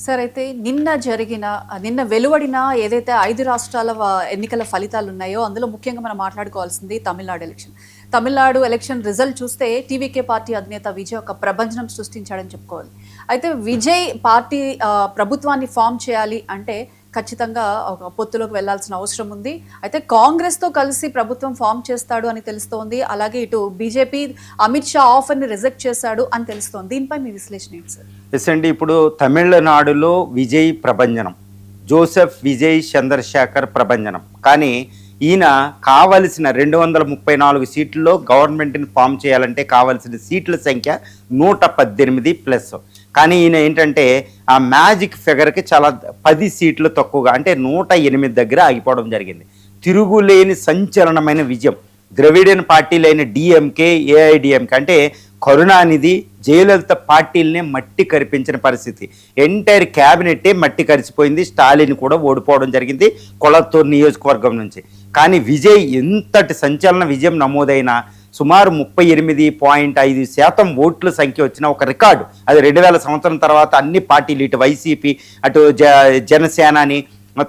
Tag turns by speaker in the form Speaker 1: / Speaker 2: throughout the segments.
Speaker 1: Sir అయితే నిన్న వెలువడిన ఏదైతే 5 రాష్ట్రాల ఎన్నికల ఫలితాలు ఉన్నాయో అందులో ముఖ్యంగా మనం మాట్లాడుకోవాల్సింది Tamil Nadu election. Tamil Nadu election result చూస్తే టీవీకే పార్టీ అధినేత విజయ్ ఒక ప్రభంజనం సృష్టించాడని చెప్పుకోవాలి. అయితే విజయ్ పార్టీ ప్రభుత్వాన్ని ఫామ్ చేయాలి అంటే ఖచ్చితంగా ఒక పొత్తులోకి వెళ్లాల్సిన అవసరం ఉంది. అయితే కాంగ్రెస్తో కలిసి ప్రభుత్వం ఫామ్ చేస్తాడు అని తెలుస్తోంది. అలాగే ఇటు బీజేపీ అమిత్ షా ఆఫర్ని రిజెక్ట్ చేశాడు అని తెలుస్తోంది. దీనిపై మీ విశ్లేషణ ఏంటి సార్?
Speaker 2: ఎస్ అండి, ఇప్పుడు తమిళనాడులో విజయ్ ప్రభంజనం, జోసెఫ్ విజయ్ చంద్రశేఖర్ ప్రభంజనం. కానీ ఈయన కావలసిన 234 సీట్లలో గవర్నమెంట్ని ఫామ్ చేయాలంటే కావలసిన సీట్ల సంఖ్య 118+. కానీ ఈయన ఏంటంటే ఆ మ్యాజిక్ ఫిగర్కి చాలా 10 సీట్లు తక్కువగా, అంటే 108 దగ్గర ఆగిపోవడం జరిగింది. తిరుగులేని సంచలనమైన విజయం. ద్రవిడియన్ పార్టీలైన డిఎంకే, ఏఐడిఎంకే అంటే కరుణానిధి, జయలలిత పార్టీలనే మట్టి కరిపించిన పరిస్థితి. ఎంటైర్ క్యాబినెట్టే మట్టి కరిచిపోయింది. స్టాలిన్ కూడా ఓడిపోవడం జరిగింది కొళత్తూరు నియోజకవర్గం నుంచి. కానీ విజయ్ ఎంతటి సంచలన విజయం నమోదైన సుమారు 38.5% ఓట్ల సంఖ్య వచ్చిన ఒక రికార్డు. అది 2000 సంవత్సరం తర్వాత అన్ని పార్టీలు, ఇటు వైసీపీ, అటు జనసేనని,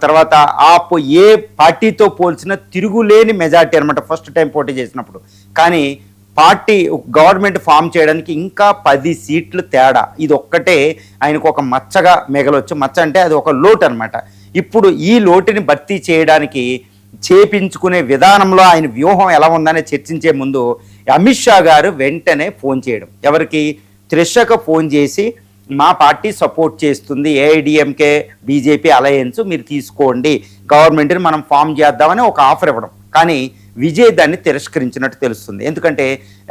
Speaker 2: తర్వాత ఆప్, ఏ పార్టీతో పోల్చిన తిరుగులేని మెజార్టీ అనమాట ఫస్ట్ టైం పోటీ చేసినప్పుడు. కానీ పార్టీ గవర్నమెంట్ ఫామ్ చేయడానికి ఇంకా 10 సీట్లు తేడా. ఇది ఒక్కటే ఆయనకు ఒక మచ్చగా మిగలొచ్చు. మచ్చ అంటే అది ఒక లోటు అనమాట. ఇప్పుడు ఈ లోటుని భర్తీ చేయడానికి చేపించుకునే విధానంలో ఆయన వ్యూహం ఎలా ఉందని చర్చించే ముందు అమిత్ షా గారు వెంటనే ఫోన్ చేయడం, ఎవరికి, త్రిషకు ఫోన్ చేసి మా పార్టీ సపోర్ట్ చేస్తుంది, ఏఐడిఎంకే బీజేపీ అలయన్స్ మీరు తీసుకోండి, గవర్నమెంట్ని మనం ఫామ్ చేద్దామని ఒక ఆఫర్ ఇవ్వడం. కానీ విజయ్ దాన్ని తిరస్కరించినట్టు తెలుస్తుంది. ఎందుకంటే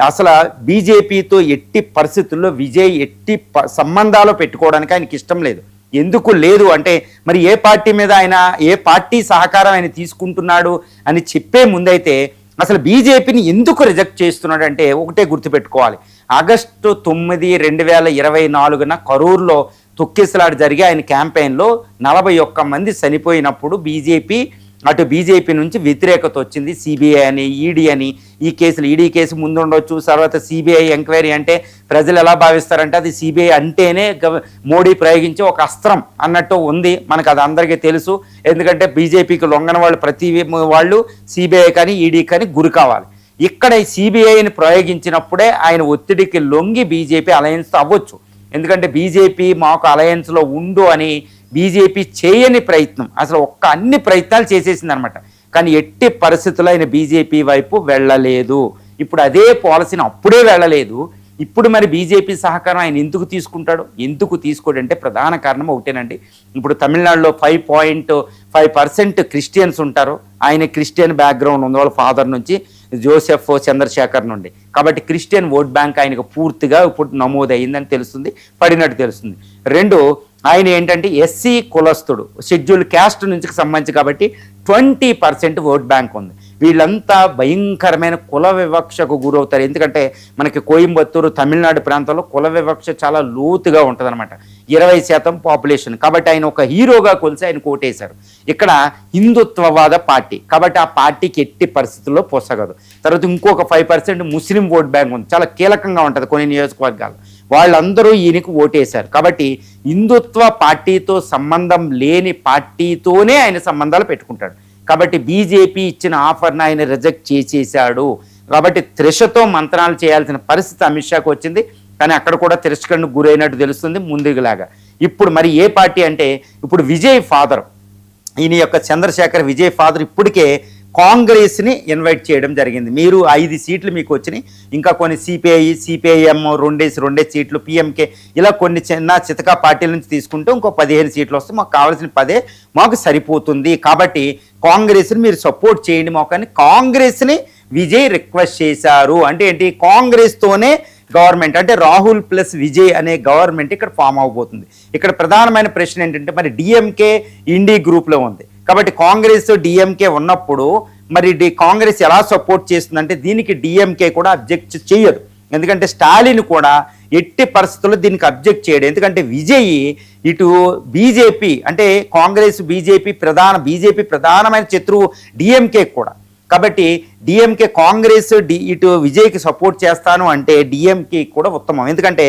Speaker 2: అసలు బీజేపీతో ఎట్టి పరిస్థితుల్లో విజయ్ ఎట్టి సంబంధాలు పెట్టుకోవడానికి ఆయనకి ఇష్టం లేదు. ఎందుకు లేదు అంటే మరి ఏ పార్టీ మీద ఆయన, ఏ పార్టీ సహకారం ఆయన తీసుకుంటున్నాడు అని చెప్పే ముందైతే అసలు బీజేపీని ఎందుకు రిజెక్ట్ చేస్తున్నాడు అంటే ఒకటే గుర్తుపెట్టుకోవాలి. ఆగస్టు 9, 2024 కరూరులో తొక్కిసలాట జరిగి ఆయన క్యాంపెయిన్లో 41 మంది చనిపోయినప్పుడు బీజేపీ నుంచి వ్యతిరేకత వచ్చింది. సిబిఐ అని, ఈడీ అని, ఈ కేసులు, ఈడీ కేసు ముందు ఉండొచ్చు, తర్వాత సిబిఐ ఎంక్వైరీ అంటే ప్రజలు ఎలా భావిస్తారంటే అది సిబిఐ అంటేనే మోడీ ప్రయోగించే ఒక అస్త్రం అన్నట్టు ఉంది. మనకు అది అందరికీ తెలుసు. ఎందుకంటే బీజేపీకి లొంగన వాళ్ళు ప్రతి వాళ్ళు సిబిఐ కానీ ఈడీ కానీ గురి కావాలి. ఇక్కడ సిబిఐని ప్రయోగించినప్పుడే ఆయన ఒత్తిడికి లొంగి బీజేపీ అలయన్స్ అవ్వచ్చు. ఎందుకంటే బీజేపీ మాకు అలయన్స్లో ఉండు అని బీజేపీ చేయని ప్రయత్నం, అసలు అన్ని ప్రయత్నాలు చేసేసింది అనమాట. కానీ ఎట్టి పరిస్థితుల్లో ఆయన బీజేపీ వైపు వెళ్ళలేదు. ఇప్పుడు అదే పాలసీని అప్పుడే వెళ్ళలేదు. ఇప్పుడు మరి బీజేపీ సహకారం ఆయన ఎందుకు తీసుకుంటాడు? ఎందుకు తీసుకోడంటే ప్రధాన కారణం ఒకటేనండి. ఇప్పుడు తమిళనాడులో 5.5% క్రిస్టియన్స్ ఉంటారు. ఆయన క్రిస్టియన్ బ్యాక్గ్రౌండ్ ఉంది, వాళ్ళ ఫాదర్ నుంచి, జోసెఫ్ చంద్రశేఖర్ నుండి. కాబట్టి క్రిస్టియన్ ఓట్ బ్యాంక్ ఆయనకు పూర్తిగా ఇప్పుడు నమోదయ్యిందని తెలుస్తుంది, పడినట్టు తెలుస్తుంది. 2, ఆయన ఏంటంటే ఎస్సీ కులస్తుడు, షెడ్యూల్ క్యాస్ట్ నుంచి సంబంధించి, కాబట్టి 20% ఓట్ బ్యాంక్ ఉంది. వీళ్ళంతా భయంకరమైన కుల వివక్షకు గురవుతారు. ఎందుకంటే మనకి కోయంబత్తూరు, తమిళనాడు ప్రాంతంలో కుల వివక్ష చాలా లోతుగా ఉంటుంది అనమాట. 20% పాపులేషన్. కాబట్టి ఆయన ఒక హీరోగా కొలిసి ఆయన ఓటేశారు. ఇక్కడ హిందుత్వవాద పార్టీ కాబట్టి ఆ పార్టీకి ఎట్టి పరిస్థితుల్లో పొసగదు. తర్వాత ఇంకొక 5% ముస్లిం ఓట్ బ్యాంక్ ఉంది, చాలా కీలకంగా ఉంటుంది కొన్ని నియోజకవర్గాలు. వాళ్ళందరూ ఈయనకు ఓటేశారు. కాబట్టి హిందుత్వ పార్టీతో సంబంధం లేని పార్టీతోనే ఆయన సంబంధాలు పెట్టుకుంటాడు. కాబట్టి బీజేపీ ఇచ్చిన ఆఫర్ని ఆయన రిజెక్ట్ చేసేశాడు. కాబట్టి త్రిషతో మంత్రాలు చేయాల్సిన పరిస్థితి అమిత్ షాకు వచ్చింది. కానీ అక్కడ కూడా తిరస్కరణకు గురైనట్టు తెలుస్తుంది ముందులాగా. ఇప్పుడు మరి ఏ పార్టీ అంటే ఇప్పుడు విజయ్ ఫాదర్, ఈయన యొక్క చంద్రశేఖర్ విజయ్ ఫాదర్ ఇప్పటికే కాంగ్రెస్ని ఇన్వైట్ చేయడం జరిగింది. మీరు 5 సీట్లు మీకు వచ్చినాయి, ఇంకా కొన్ని సిపిఐఎం 2 సీట్లు, పిఎంకే, ఇలా కొన్ని చిన్న చితకా పార్టీల నుంచి తీసుకుంటే ఇంకో 15 సీట్లు వస్తే మాకు కావాల్సిన 10 మాకు సరిపోతుంది. కాబట్టి కాంగ్రెస్ని మీరు సపోర్ట్ చేయండి మాకు అని కాంగ్రెస్ని విజయ్ రిక్వెస్ట్ చేశారు. అంటే ఏంటి, కాంగ్రెస్తోనే గవర్నమెంట్, అంటే రాహుల్ ప్లస్ విజయ్ అనే గవర్నమెంట్ ఇక్కడ ఫామ్ అవబోతుంది. ఇక్కడ ప్రధానమైన ప్రశ్న ఏంటంటే మరి డిఎంకే ఇండి గ్రూప్లో ఉంది. కాబట్టి కాంగ్రెస్ డిఎంకే ఉన్నప్పుడు మరి కాంగ్రెస్ ఎలా సపోర్ట్ చేస్తుందంటే దీనికి డిఎంకే కూడా అబ్జెక్ట్ చేయదు. ఎందుకంటే స్టాలిన్ కూడా ఎట్టి పరిస్థితుల్లో దీనికి అబ్జెక్ట్ చేయడు. ఎందుకంటే విజయ్ ఇటు బీజేపీ, అంటే కాంగ్రెస్ బీజేపీ ప్రధానమైన శత్రువు డిఎంకే కూడా. కాబట్టి డిఎంకే కాంగ్రెస్ ఇటు విజయ్కి సపోర్ట్ చేస్తాను అంటే డిఎంకే కూడా ఉత్తమం. ఎందుకంటే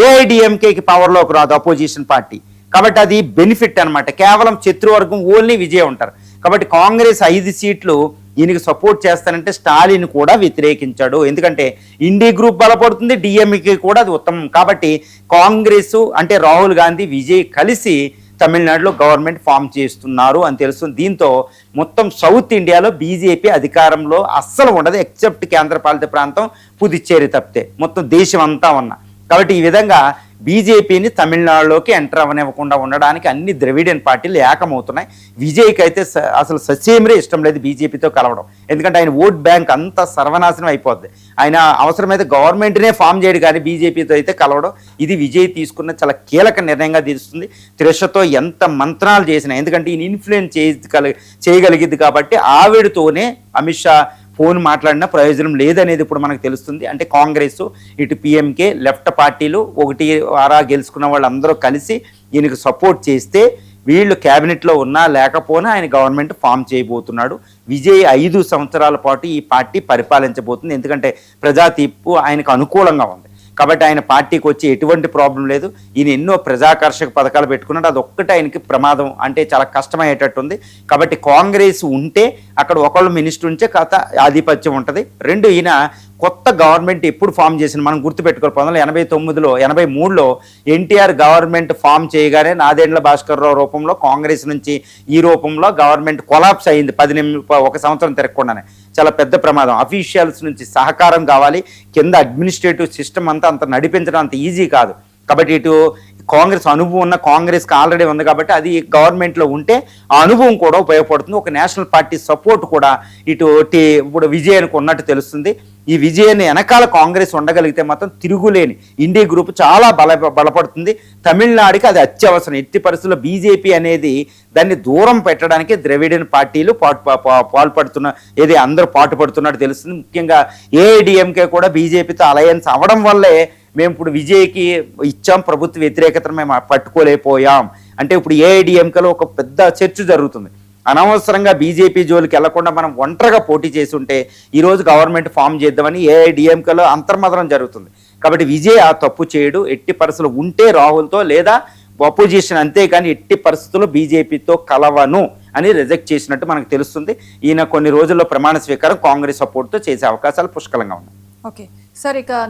Speaker 2: ఏఐడిఎంకేకి పవర్లోకి రాదు అపోజిషన్ పార్టీ. కాబట్టి అది బెనిఫిట్ అన్నమాట. కేవలం శత్రువర్గం ఓన్లీ విజయ్ ఉంటారు. కాబట్టి కాంగ్రెస్ 5 సీట్లు ఈయనకి సపోర్ట్ చేస్తానంటే స్టాలిన్ కూడా వ్యతిరేకించాడు. ఎందుకంటే ఇండి గ్రూప్ బలపడుతుంది, డిఎంకే కూడా అది ఉత్తమం. కాబట్టి కాంగ్రెస్ అంటే రాహుల్ గాంధీ, విజయ్ కలిసి తమిళనాడులో గవర్నమెంట్ ఫామ్ చేస్తున్నారు అని తెలుస్తుంది. దీంతో మొత్తం సౌత్ ఇండియాలో బీజేపీ అధికారంలో అస్సలు ఉండదు, ఎక్సెప్ట్ కేంద్రపాలిత ప్రాంతం పుదుచ్చేరి తప్పితే మొత్తం దేశం అంతా ఉన్నా. కాబట్టి ఈ విధంగా బీజేపీని తమిళనాడులోకి ఎంటర్ అవ్వనివ్వకుండా ఉండడానికి అన్ని ద్రవిడియన్ పార్టీలు ఏకమవుతున్నాయి. విజయ్కి అయితే అసలు ససేమిరే ఇష్టం లేదు బీజేపీతో కలవడం. ఎందుకంటే ఆయన ఓట్ బ్యాంక్ అంతా సర్వనాశనం అయిపోద్ది. ఆయన అవసరమైతే గవర్నమెంట్నే ఫామ్ చేయడు కానీ బీజేపీతో అయితే కలవడం. ఇది విజయ్ తీసుకున్న చాలా కీలక నిర్ణయంగా తెలుస్తుంది. త్రిషతో ఎంత మంత్రాలు చేసినా, ఎందుకంటే ఈయన ఇన్ఫ్లుయెన్స్ చేయగలిగింది కాబట్టి ఆవిడతోనే అమిత్ షా ఫోన్ మాట్లాడినా ప్రయోజనం లేదనేది ఇప్పుడు మనకు తెలుస్తుంది. అంటే కాంగ్రెస్, ఇటు పిఎంకే, లెఫ్ట్ పార్టీలు ఒకటి వారా గెలుచుకున్న వాళ్ళందరూ కలిసి ఈయనకు సపోర్ట్ చేస్తే వీళ్ళు క్యాబినెట్లో ఉన్నా లేకపోయినా ఆయన గవర్నమెంట్ ఫామ్ చేయబోతున్నాడు. విజయ్ 5 సంవత్సరాల పాటు ఈ పార్టీ పరిపాలించబోతుంది. ఎందుకంటే ప్రజా తీర్పు ఆయనకు అనుకూలంగా ఉంది కాబట్టి ఆయన పార్టీకి వచ్చి ఎటువంటి ప్రాబ్లం లేదు. ఈయన ఎన్నో ప్రజాకర్షక పథకాలు పెట్టుకున్నాడు, అది ఒక్కటే ఆయనకి ప్రమాదం, అంటే చాలా కష్టమయ్యేటట్టుంది. కాబట్టి కాంగ్రెస్ ఉంటే అక్కడ ఒకళ్ళు మినిస్టర్ ఉంచే కథ ఆధిపత్యం ఉంటుంది. 2 ఈయన కొత్త గవర్నమెంట్ ఎప్పుడు ఫామ్ చేసిన మనం గుర్తుపెట్టుకోవాలి. 1989లో 83లో ఎన్టీఆర్ గవర్నమెంట్ ఫామ్ చేయగానే నాదెండ్ల భాస్కర్ రావు రూపంలో కాంగ్రెస్ నుంచి ఈ రూపంలో గవర్నమెంట్ కొలాప్స్ అయింది. 1 సంవత్సరం తిరగకుండానే. చాలా పెద్ద ప్రమాదం. అఫీషియల్స్ నుంచి సహకారం కావాలి, కింద అడ్మినిస్ట్రేటివ్ సిస్టమ్ అంతా అంత నడిపించడం అంత ఈజీ కాదు. కాబట్టి ఇటు కాంగ్రెస్ అనుభవం ఉన్న కాంగ్రెస్కి ఆల్రెడీ ఉంది కాబట్టి అది గవర్నమెంట్లో ఉంటే ఆ అనుభవం కూడా ఉపయోగపడుతుంది. ఒక నేషనల్ పార్టీ సపోర్ట్ కూడా ఇప్పుడు విజయానికి ఉన్నట్టు తెలుస్తుంది. ఈ విజయాన్ని వెనకాల కాంగ్రెస్ ఉండగలిగితే మాత్రం తిరుగులేని ఇండియా గ్రూప్ చాలా బలపడుతుంది. తమిళనాడుకి అది అత్యవసరం. ఎట్టి పరిస్థితుల్లో బీజేపీ అనేది దాన్ని దూరం పెట్టడానికి ద్రవిడియన్ పార్టీలు పాల్పడుతున్న అందరూ పాటుపడుతున్నట్టు తెలుస్తుంది. ముఖ్యంగా ఏఐడిఎంకే కూడా బీజేపీతో అలయన్స్ అవ్వడం వల్లే మేము ఇప్పుడు విజయ్కి ఇచ్చాం, ప్రభుత్వ వ్యతిరేకతను మేము పట్టుకోలేకపోయాం అంటే ఇప్పుడు ఏఐడిఎంకేలో ఒక పెద్ద చర్చ జరుగుతుంది. అనవసరంగా బీజేపీ జోలికి వెళ్లకుండా మనం ఒంటరిగా పోటీ చేసి ఉంటే ఈరోజు గవర్నమెంట్ ఫామ్ చేద్దామని ఏఐడిఎంకేలో అంతర్మదనం జరుగుతుంది. కాబట్టి విజయ్ ఆ తప్పు చేయడు. ఎట్టి పరిస్థితులు ఉంటే రాహుల్తో లేదా అపోజిషన్, అంతేకాని ఎట్టి పరిస్థితుల్లో బీజేపీతో కలవను అని రిజెక్ట్ చేసినట్టు మనకు తెలుస్తుంది. ఈయన కొన్ని రోజుల్లో ప్రమాణ స్వీకారం కాంగ్రెస్ సపోర్ట్తో చేసే అవకాశాలు పుష్కలంగా ఉన్నాయి.
Speaker 1: ఓకే సార్, ఇక